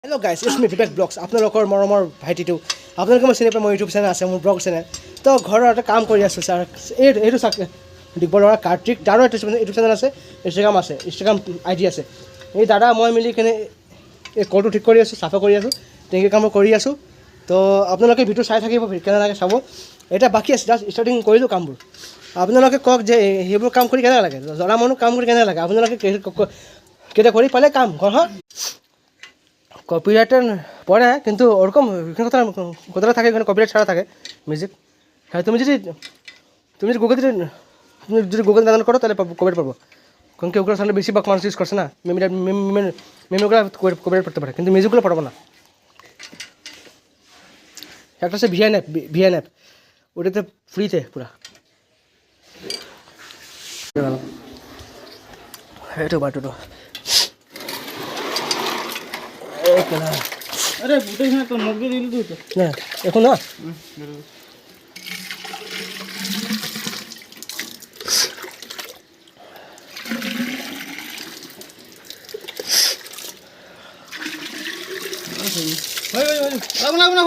Hello guys, it's me Vivek Vlogs. আপোনালোকৰ মৰমৰ ভাইটিটো আপোনালোকে মই চিনি পাই মোৰ ইউটিউব চেনেল আছে, মোৰ ব্লগ চেনেল। তো ঘৰৰ এটা কাম কৰি আছোঁ ছাৰ। এইটো চাওক দিগবলৰা কাৰ্তিক দাদাৰ ইউটিউব চেনেল আছে, ইনষ্টাগ্ৰাম আইডি আছে। এই দাদা মই মিলি কেনে এই কলটো ঠিক কৰি আছোঁ, চাফা কৰি আছোঁ, টেংকি কাম কৰি আছোঁ। তো আপোনালোকে ভিডিঅ' চাই থাকিব, কেনে লাগে চাব। এটা বাকী আছে, জাষ্ট ষ্টাৰ্টিং কৰিলোঁ কামবোৰ। আপোনালোকে কওক যে সেইবোৰ কাম কৰি কেনে লাগে, জনা মানুহ কাম কৰি কেনে লাগে। আপোনালোকে কেতিয়া কৰি পালে কাম ঘৰ হা কপিরাইটার পড়ে কিন্তু ওরকম কোথাও থাকে এখানে কপিরাইট ছাড়া থাকে মিউজিক। হ্যাঁ তুমি যদি গুগল ডাউনলোড করো তাহলে কপিরাইট পাবো, কারণ কি ওগুলো সামনে বেশিরভাগ মানুষ ইউজ করছে না। মেমোগুলো কপিরাইট পড়তে পারে, কিন্তু মিউজিকগুলো পড়বো না। একটা হচ্ছে ভিআইএন অ্যাপ, ওটাতে ফ্রিতে পুরা। এইটো বাটুটো अरे बुटे हैं तो मग्गे दिल दो तो না এখন না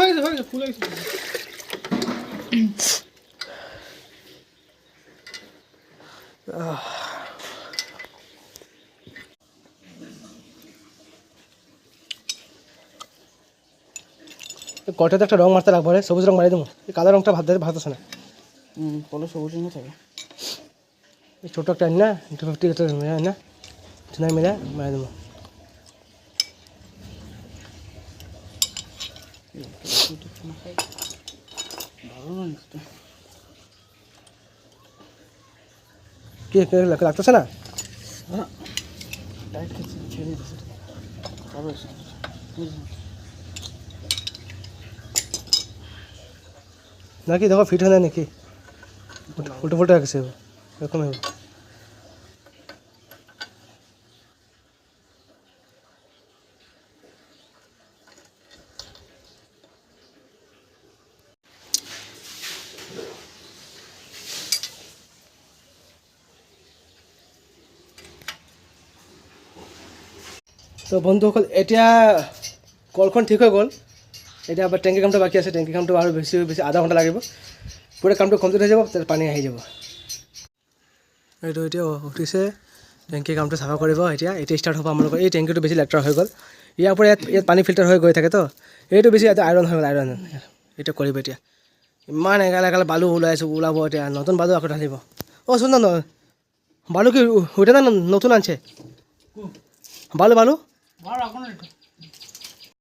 भाई फूल কটাতে একটা রং মারতে লাগবে, সবুজ রং মারি দেবো। এই কালো রংটা ভাত আছে না, কলো সবুজ রঙ থাকে। এই ছোটো একটা আনি না 250 না না মিলে মারি দেবো। কি লাগতেছে না নাকি? দেখো ফিট হয় না নাকি, উল্টো ফুল্টো গেছে এরকম। তো বন্ধুসকল এতিয়া কলখন ঠিক হৈ গ'ল। এতিয়া আবার টেংকি কামটো বাকী আছে, টেংকি কামটো আৰু বেছি আধা ঘণ্টা লাগিব। পুৰা কামটো কমপ্লিট হৈ যাব, তাত পানী আহি যাব। এইটো এতিয়া উঠিছে, টেংকি কামটো চাফা কৰিব। এতিয়া ষ্টাৰ্ট হ'ব আপোনালোকৰ। এই টেংকিটো বেছি লেতেৰা হৈ গ'ল, ইয়াৰ পৰা ইয়াত পানী ফিল্টাৰ হৈ গৈ থাকে। তো এইটো বেছি আইৰণ হৈ গ'ল, আইৰণ এইটো কৰিব। এতিয়া ইমান এগাল বালু ওলাব, এতিয়া নতুন বালু আকৌ ঢালিব। অঁ শুন না, বালু কি ওইটা না নতুন আনছে বালু